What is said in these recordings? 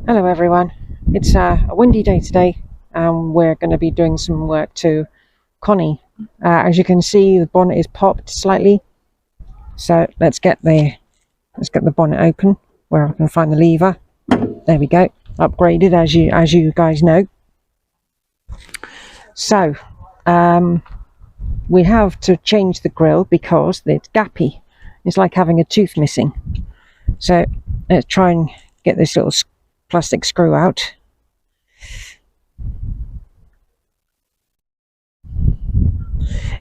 Hello everyone, it's a windy day today and we're going to be doing some work to Connie. As you can see, the bonnet is popped slightly, so let's get the bonnet open where I can find the lever. There we go, upgraded as you guys know. So we have to change the grille because it's gappy. It's like having a tooth missing. So let's try and get this little plastic screw out.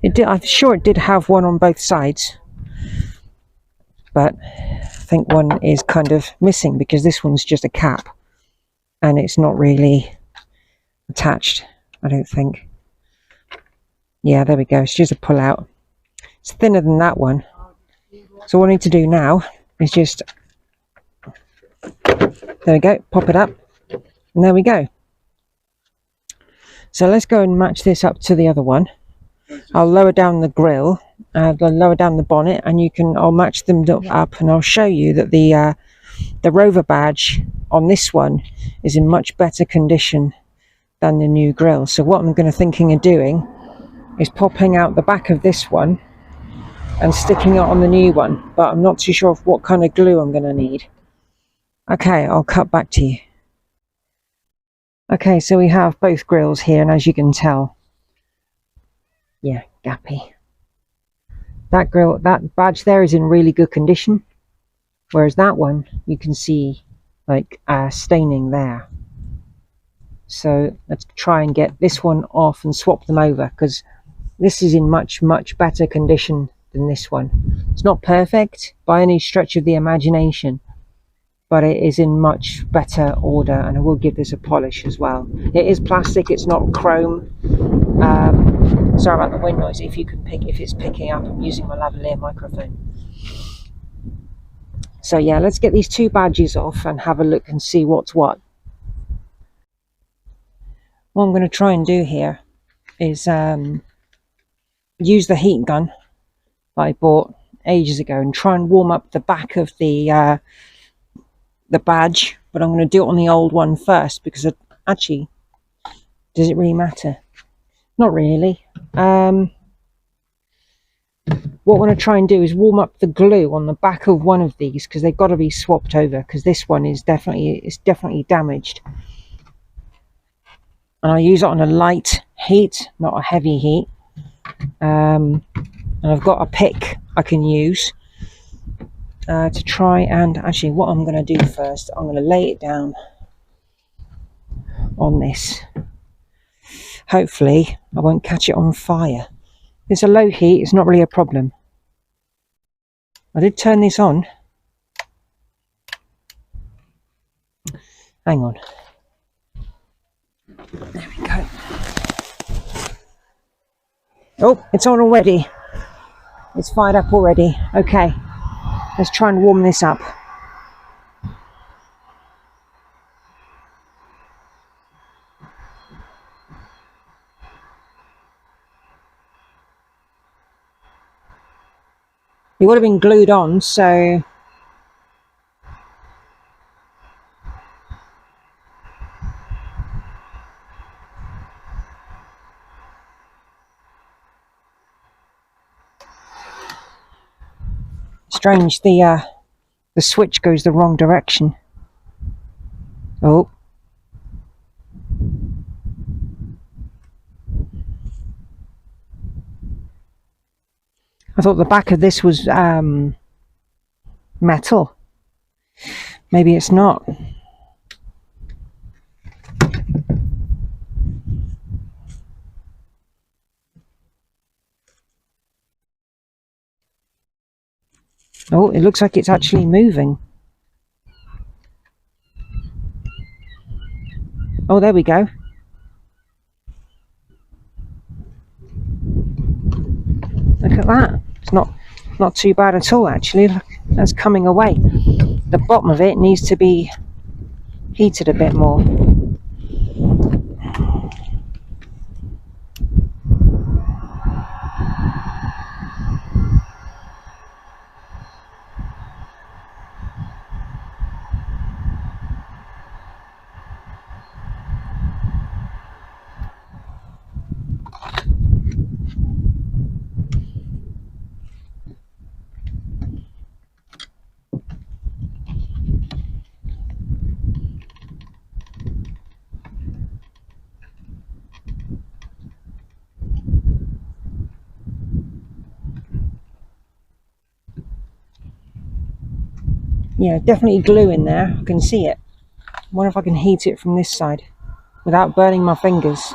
I'm sure it did have one on both sides, but I think one is kind of missing because this one's just a cap and it's not really attached, I don't think. Yeah, there we go, it's just a pull out. It's thinner than that one. So what I need to do now is just, there we go, pop it up, and there we go. So let's go and match this up to the other one. I'll lower down the grille, I'll lower down the bonnet, and I'll match them up, and I'll show you that the Rover badge on this one is in much better condition than the new grille. So what I'm thinking of doing is popping out the back of this one and sticking it on the new one, but I'm not too sure of what kind of glue I'm going to need. Okay, I'll cut back to you. Okay, so we have both grilles here, and as you can tell, yeah, gappy. That badge there is in really good condition, whereas that one you can see like staining there. So let's try and get this one off and swap them over, because this is in much better condition than this one. It's not perfect by any stretch of the imagination, but it is in much better order, and I will give this a polish as well. It is plastic, it's not chrome. Sorry about the wind noise if it's picking up. I'm using my lavalier microphone. So yeah, let's get these two badges off and have a look and see what's what. What I'm going to try and do here is use the heat gun that I bought ages ago and try and warm up the back of the badge, but I'm going to do it on the old one first, because actually, does it really matter? Not really. What I want to try and do is warm up the glue on the back of one of these, because they've got to be swapped over, because this one is definitely damaged. And I'll use it on a light heat, not a heavy heat. And I've got a pick I can use to try and, actually what I'm going to do first, I'm going to lay it down on this. Hopefully I won't catch it on fire. If it's a low heat, it's not really a problem. I did turn this on. Hang on. There we go. Oh, it's on already. It's fired up already. Okay, let's try and warm this up. It would have been glued on, so strange, the switch goes the wrong direction. Oh, I thought the back of this was metal. Maybe it's not. Oh, it looks like it's actually moving. Oh, there we go. Look at that. It's not too bad at all, actually. Look, that's coming away. The bottom of it needs to be heated a bit more. Yeah, definitely glue in there. I can see it. I wonder if I can heat it from this side without burning my fingers.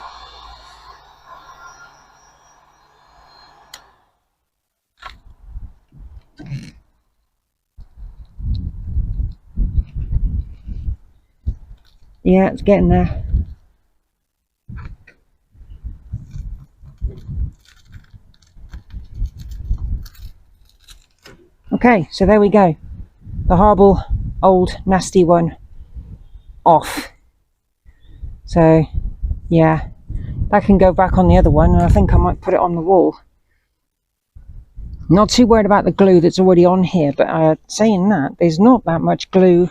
Yeah, it's getting there. Okay, so there we go. The horrible, old, nasty one off. So, yeah, that can go back on the other one, and I think I might put it on the wall. Not too worried about the glue that's already on here, but saying that, there's not that much glue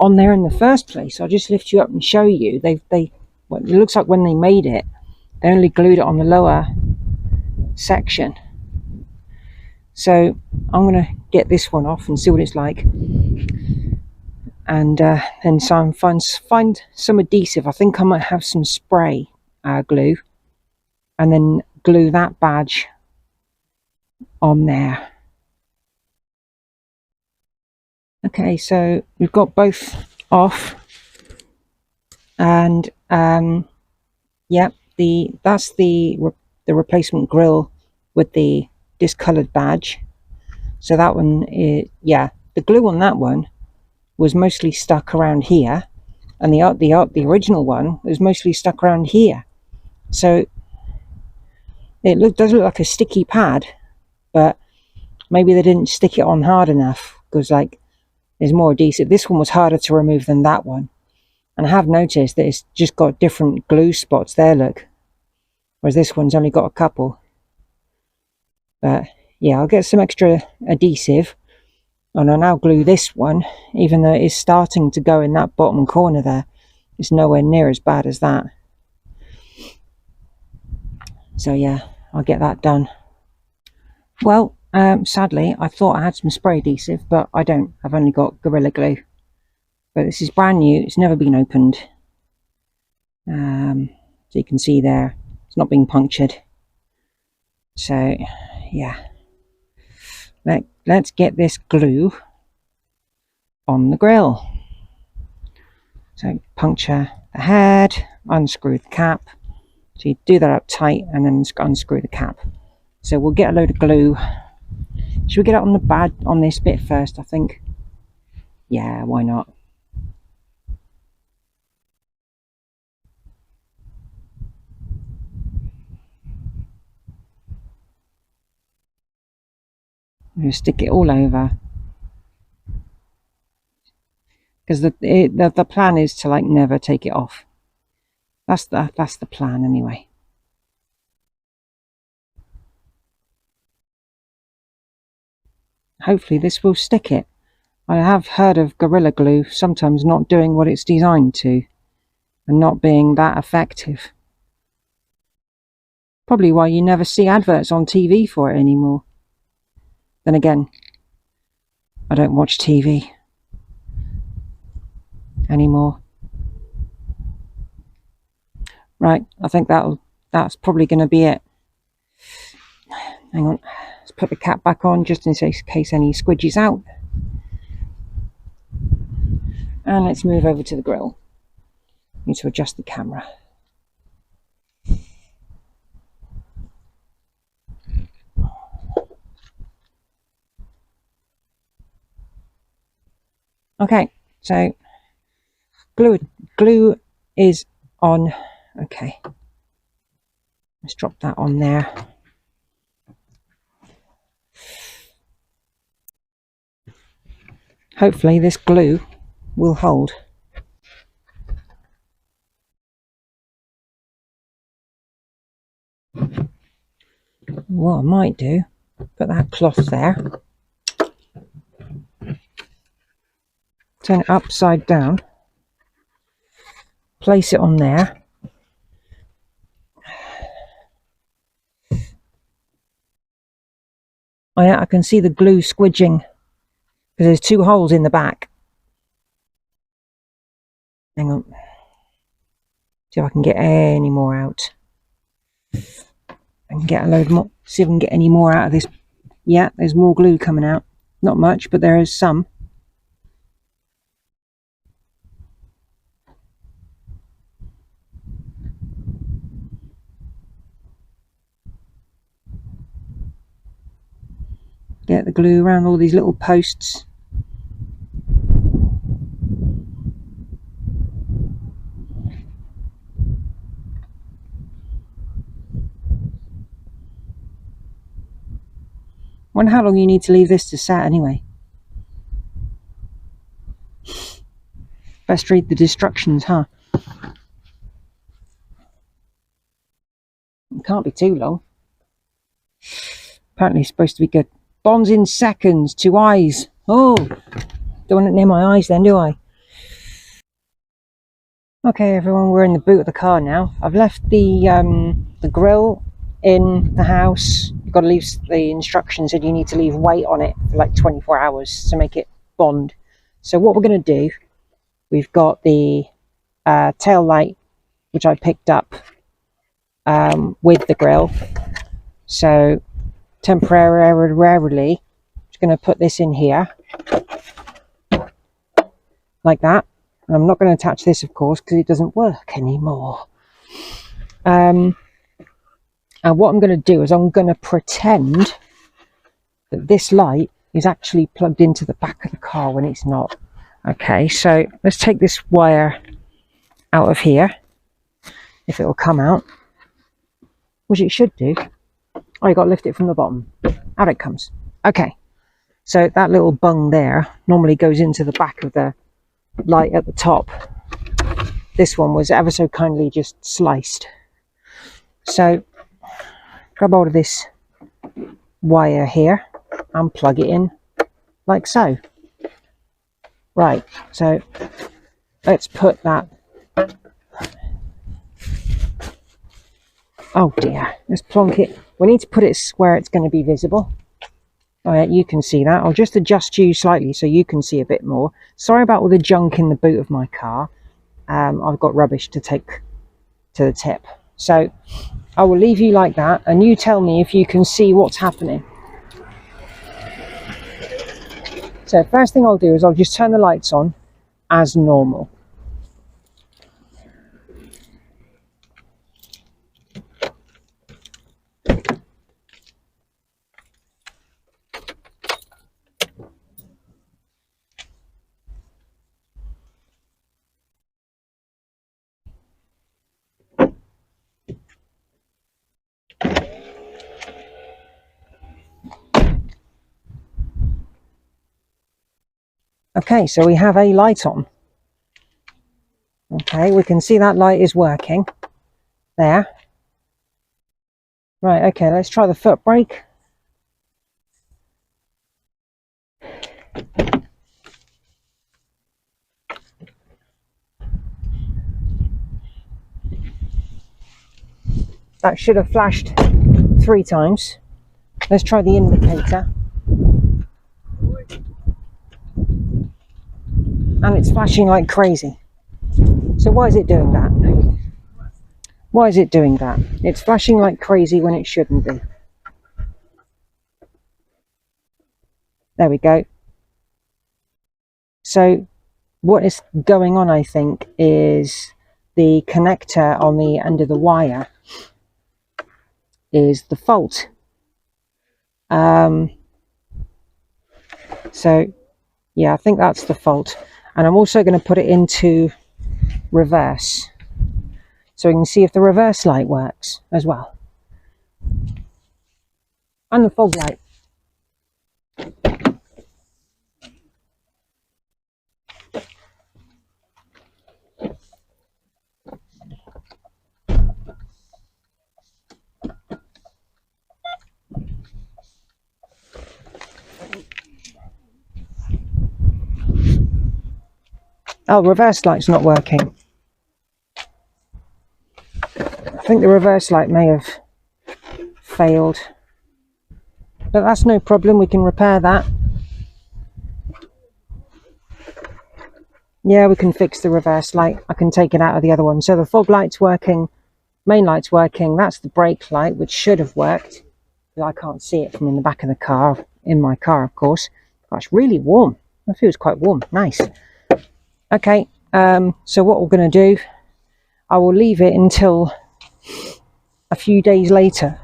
on there in the first place. I'll just lift you up and show you. Well, it looks like when they made it, they only glued it on the lower section. So I'm going to get this one off and see what it's like, and then find some adhesive. I think I might have some spray glue, and then glue that badge on there. Okay, so we've got both off, and yep, that's the replacement grill with the discoloured badge. So that one is, yeah, the glue on that one was mostly stuck around here, and the original one was mostly stuck around here. So it does look like a sticky pad, but maybe they didn't stick it on hard enough, because like there's more adhesive. This one was harder to remove than that one, and I have noticed that it's just got different glue spots there, look, whereas this one's only got a couple. But yeah, I'll get some extra adhesive, and I'll now glue this one, even though it is starting to go in that bottom corner there. It's nowhere near as bad as that. So yeah, I'll get that done. Well, sadly, I thought I had some spray adhesive, but I don't. I've only got Gorilla Glue. But this is brand new. It's never been opened. So you can see there, it's not been punctured. So yeah, let's get this glue on the grill. So puncture the head, unscrew the cap. So you do that up tight and then unscrew the cap. So we'll get a load of glue. Should we get it on the badge on this bit first, I think? Yeah, why not? We'll stick it all over. Because the plan is to like never take it off. That's the plan anyway. Hopefully this will stick it. I have heard of Gorilla Glue sometimes not doing what it's designed to, and not being that effective. Probably why you never see adverts on TV for it anymore. Then again, I don't watch TV anymore. Right, I think that's probably going to be it. Hang on, let's put the cap back on just in case any squidges out. And let's move over to the grill. Need to adjust the camera. Okay, so glue is on. Okay, let's drop that on there. Hopefully this glue will hold. What I might do, put that cloth there, turn it upside down, place it on there, I can see the glue squidging because there's two holes in the back. Hang on, see if I can get any more out. I can get a load more, see if I can get any more out of this. Yeah, there's more glue coming out. Not much, but there is some. glue around all these little posts. Wonder how long you need to leave this to set anyway. Best read the instructions, huh? It can't be too long. Apparently it's supposed to be good. Bonds in seconds, 2 eyes. Oh, don't want it near my eyes then, do I? Okay everyone, we're in the boot of the car now. I've left the grill in the house. You've got to leave, the instructions said you need to leave weight on it for like 24 hours to make it bond. So what we're going to do, we've got the tail light, which I picked up with the grill. So temporarily, just going to put this in here like that. And I'm not going to attach this, of course, because it doesn't work anymore. And what I'm going to do is I'm going to pretend that this light is actually plugged into the back of the car when it's not. Okay, so let's take this wire out of here, if it will come out, which it should do. Oh, you got to lift it from the bottom. Out it comes. Okay, so that little bung there normally goes into the back of the light at the top. This one was ever so kindly just sliced. So grab hold of this wire here and plug it in like so. Right, so let's put that, oh dear, let's plonk it. We need to put it where it's going to be visible. Oh yeah, you can see that. I'll just adjust you slightly so you can see a bit more. Sorry about all the junk in the boot of my car. I've got rubbish to take to the tip. So I will leave you like that, and you tell me if you can see what's happening. So first thing I'll do is I'll just turn the lights on as normal. Okay, so we have a light on. Okay, we can see that light is working there. Right, okay, let's try the foot brake. That should have flashed 3 times. Let's try the indicator. And it's flashing like crazy. So why is it doing that? Why is it doing that? It's flashing like crazy when it shouldn't be. There we go. So what is going on, I think, is the connector on the end of the wire is the fault. So yeah, I think that's the fault. And I'm also going to put it into reverse so we can see if the reverse light works as well, and the fog light. Oh, reverse light's not working. I think the reverse light may have failed, but that's no problem, we can repair that. Yeah, we can fix the reverse light. I can take it out of the other one. So the fog light's working, main light's working, that's the brake light, which should have worked. I can't see it from in the back of the car, in my car of course. Gosh, really warm. It feels quite warm, nice. Okay, so what we're going to do, I will leave it until a few days later.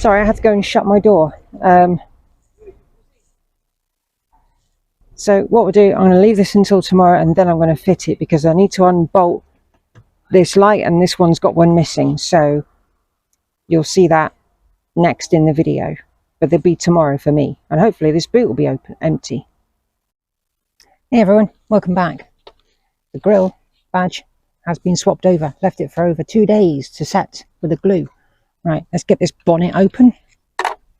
Sorry, I had to go and shut my door. So what we'll do, I'm going to leave this until tomorrow, and then I'm going to fit it, because I need to unbolt this light, and this one's got one missing. So you'll see that next in the video, but they'll be tomorrow for me, and hopefully this boot will be empty. Hey everyone, welcome back. The Grille badge has been swapped over. Left it for over 2 days to set with the glue. Right, let's get this bonnet open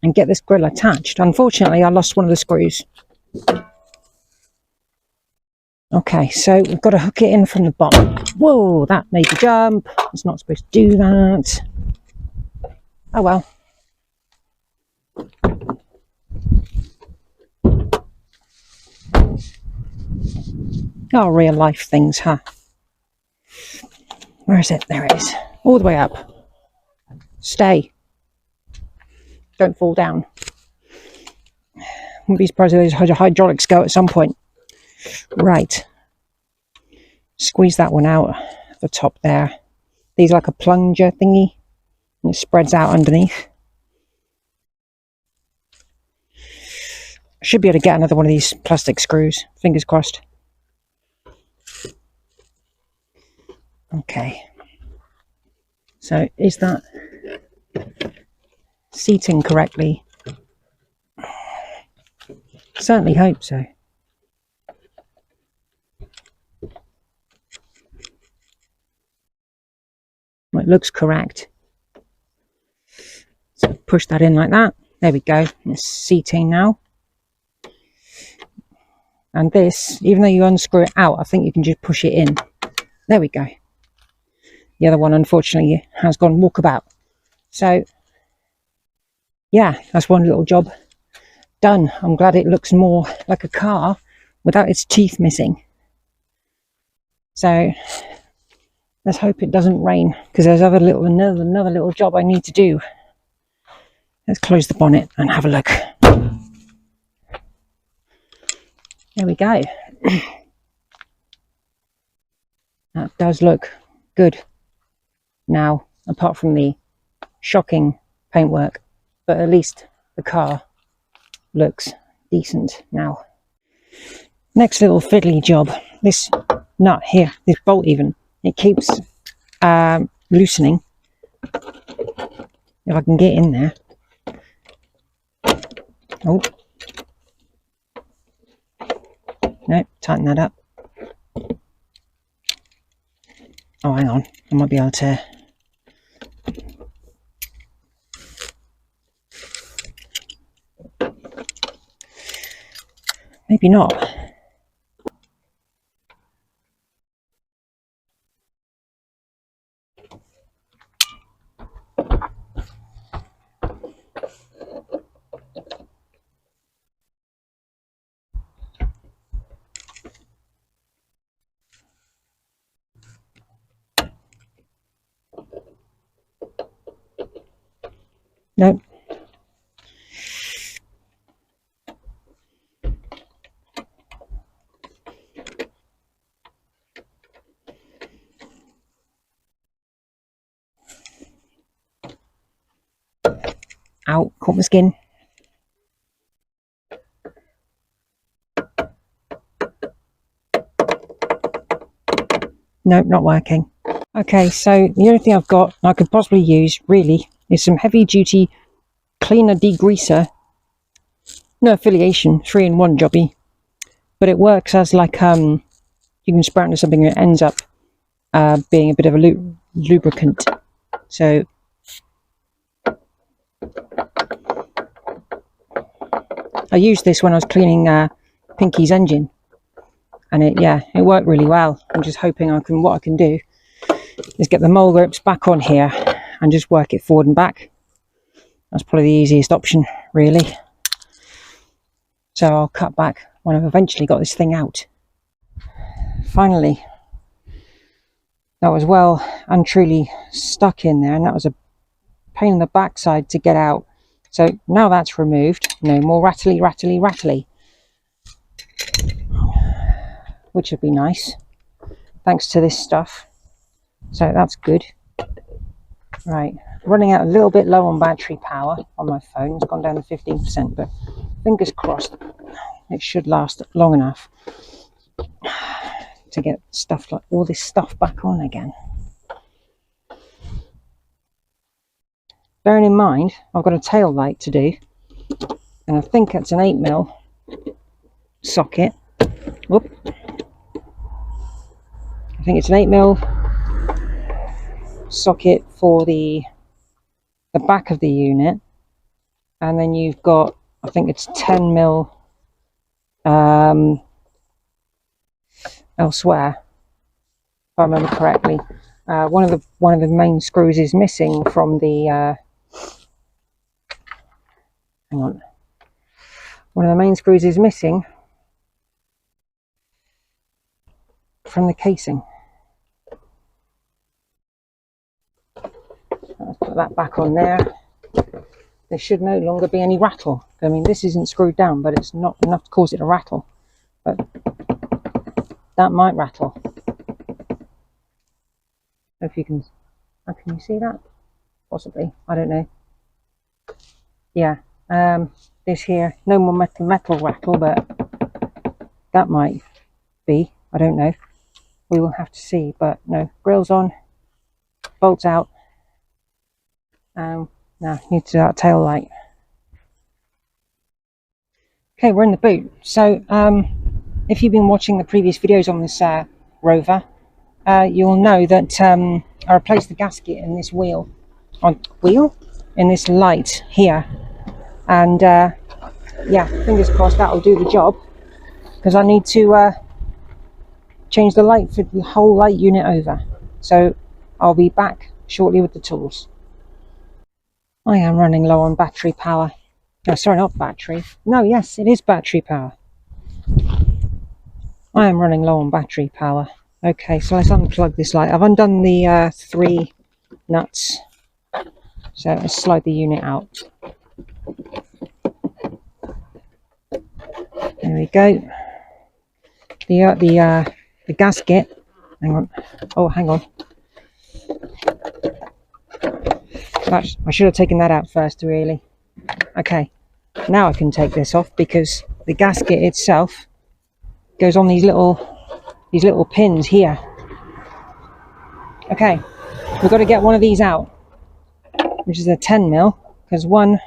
and get this grille attached. Unfortunately, I lost one of the screws. Okay, so we've got to hook it in from the bottom. Whoa, that made me jump. It's not supposed to do that. Oh well. Oh, real life things, huh? Where is it? There it is. All the way up. Stay. Don't fall down. Wouldn't be surprised if those hydraulics go at some point. Right. Squeeze that one out the top there. These are like a plunger thingy, and it spreads out underneath. I should be able to get another one of these plastic screws. Fingers crossed. Okay. So is that seating correctly? Certainly hope so. Well, it looks correct. So push that in like that. There we go. It's seating now. And this, even though you unscrew it out, I think you can just push it in. There we go. The other one, unfortunately, has gone walkabout. So, yeah, that's one little job done. I'm glad it looks more like a car without its teeth missing. So, let's hope it doesn't rain, because there's another little job I need to do. Let's close the bonnet and have a look. There we go. That does look good now, apart from the shocking paintwork, but at least the car looks decent now. Next little fiddly job, this nut here, this bolt even, it keeps loosening. If I can get in there. Oh. No, tighten that up. Oh, hang on. I might be able to... Maybe not. Nope. Ow, caught my skin. Nope, not working. Okay, so the only thing I've got I could possibly use, really, is some heavy duty cleaner degreaser. No affiliation, 3-in-1 jobby. But it works as like, you can spray it into something and it ends up being a bit of a lubricant. So, I used this when I was cleaning Pinky's engine, and it worked really well. I'm just hoping what I can do is get the mole grips back on here and just work it forward and back. That's probably the easiest option, really. So I'll cut back when I've eventually got this thing out. Finally, that was well and truly stuck in there, and that was a pain in the backside to get out. So now that's removed, no more rattly, which would be nice, thanks to this stuff. So that's good. Right, running out a little bit low on battery power on my phone. It's gone down to 15%, but fingers crossed it should last long enough to get stuff like all this stuff back on again. Bearing in mind, I've got a tail light to do, and I think it's an 8mm socket. Whoop. I think it's an 8mm socket for the back of the unit, and then you've got, I think it's 10mm elsewhere, if I remember correctly. One of the main screws is missing from the hang on. One of the main screws is missing from the casing. Let's put that back on there. There should no longer be any rattle. I mean, this isn't screwed down, but it's not enough to cause it to rattle. But that might rattle. If you can, can you see that? Possibly, I don't know. Yeah, this here, no more metal rattle, but that might be, I don't know. We will have to see, but no, grille's on, bolts out. Now need to do that tail light. Okay, we're in the boot. So if you've been watching the previous videos on this Rover, you'll know that I replaced the gasket in this in this light here, and yeah, fingers crossed that'll do the job, because I need to change the light for the whole light unit over. So I'll be back shortly with the tools. I am running low on battery power. Oh, sorry, not battery. No, yes, it is battery power. I am running low on battery power. Okay, so let's unplug this light. I've undone the 3 nuts. So let's slide the unit out. There we go. The gasket. Hang on. Oh, hang on. I should have taken that out first, really. Okay, now I can take this off, because the gasket itself goes on these little pins here. Okay, we've got to get one of these out, which is a 10mm, because one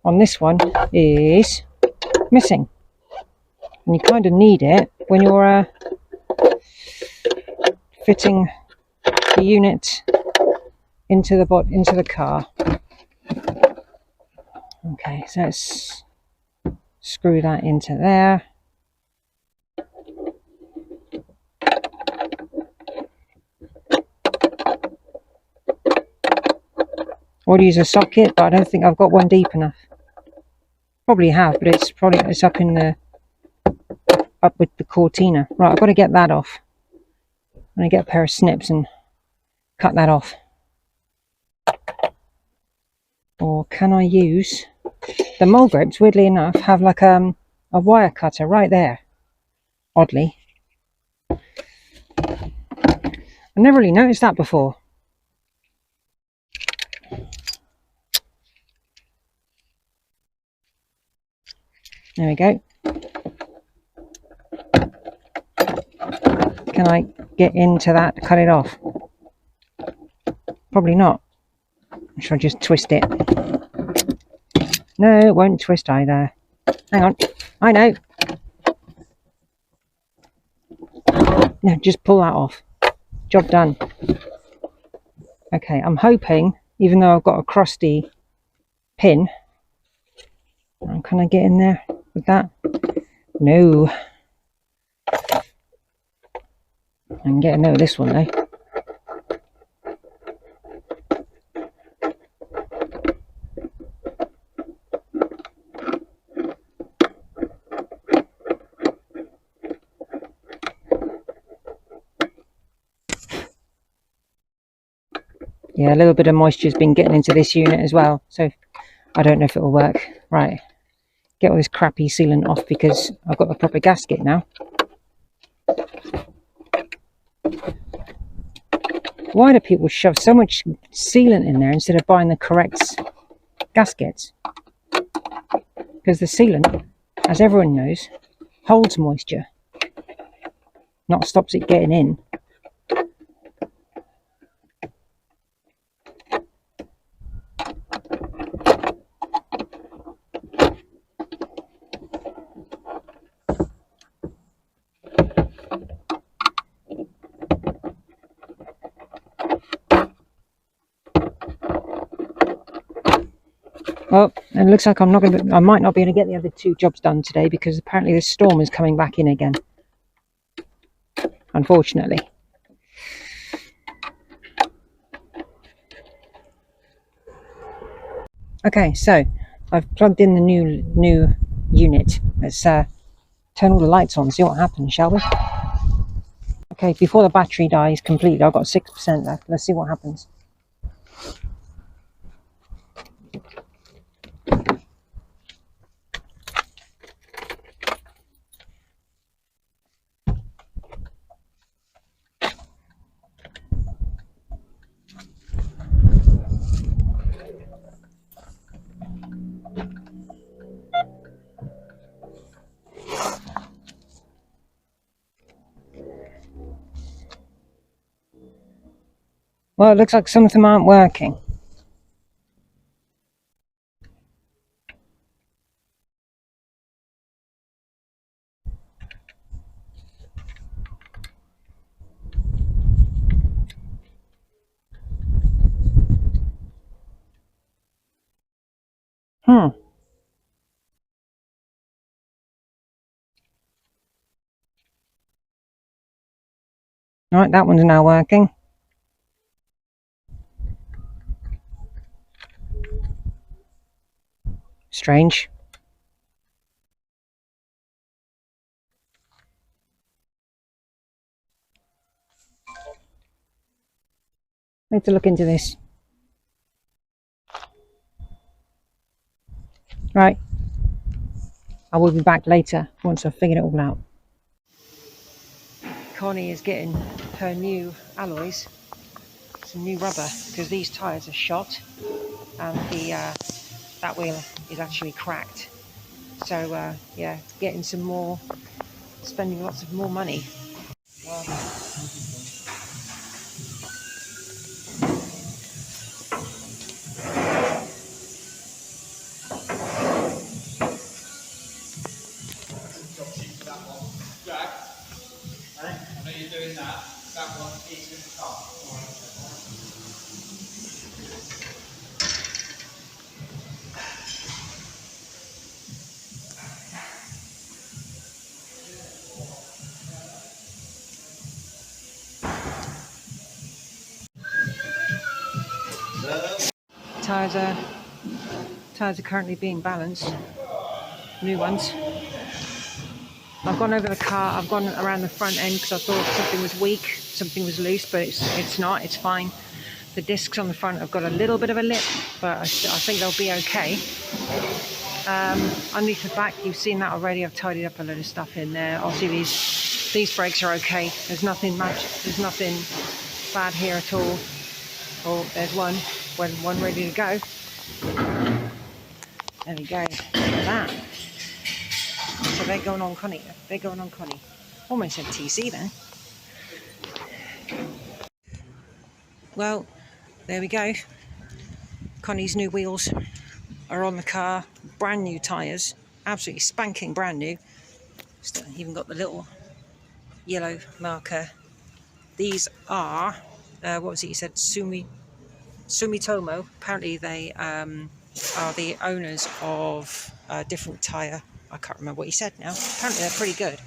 on this one is missing, and you kind of need it when you're fitting the unit into the car. Okay, so let's screw that into there. I would use a socket, but I don't think I've got one deep enough. Probably have, but it's up in the with the cortina. Right, I've got to get that off. I'm gonna get a pair of snips and cut that off. Or can I use the mole grapes? Weirdly enough, have like a wire cutter right there. Oddly, I never really noticed that before. There we go. Can I get into that to cut it off? Probably not. Should I just twist it? No, it won't twist either. Hang on. I know. No, just pull that off. Job done. Okay, I'm hoping, even though I've got a crusty pin, can I get in there with that? No. I can get in there with this one though. Yeah, a little bit of moisture's been getting into this unit as well, so I don't know if it will work. Right, get all this crappy sealant off, because I've got the proper gasket now. why do people shove so much sealant in there instead of buying the correct gaskets? Because the sealant, as everyone knows, holds moisture, not stops it getting in. Well, it looks like I might not be able to get the other 2 jobs done today because apparently the storm is coming back in again. Unfortunately. Okay, so I've plugged in the new unit. Let's turn all the lights on, see what happens, shall we? Okay, before the battery dies completely, I've got 6% left. Let's see what happens. Well, it looks like some of them aren't working. Right, that one's now working. Strange. I need to look into this. Right. I will be back later once I've figured it all out. Connie is getting her new alloys, some new rubber, because these tyres are shot and the that wheel is actually cracked. So yeah, getting some more, spending lots of more money. Well, tyres are currently being balanced, new ones. I've gone over the car, I've gone around the front end because I thought something was weak, something was loose, but it's not, it's fine. The discs on the front have got a little bit of a lip, but I think they'll be okay. Underneath the back, you've seen that already. I've tidied up a load of stuff in there. Obviously these brakes are okay. There's nothing bad here at all. Oh, there's one ready to go. There we go. Look at that. So they're going on Connie. Almost said TC then. Well, there we go. Connie's new wheels are on the car. Brand new tyres. Absolutely spanking brand new. Still even got the little yellow marker. These are, what was it you said? Sumitomo. Apparently they are the owners of a different tyre. I can't remember what he said now. Apparently they're pretty good.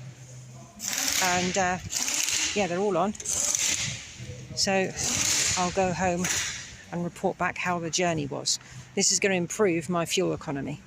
And yeah, they're all on. So I'll go home and report back how the journey was. This is going to improve my fuel economy.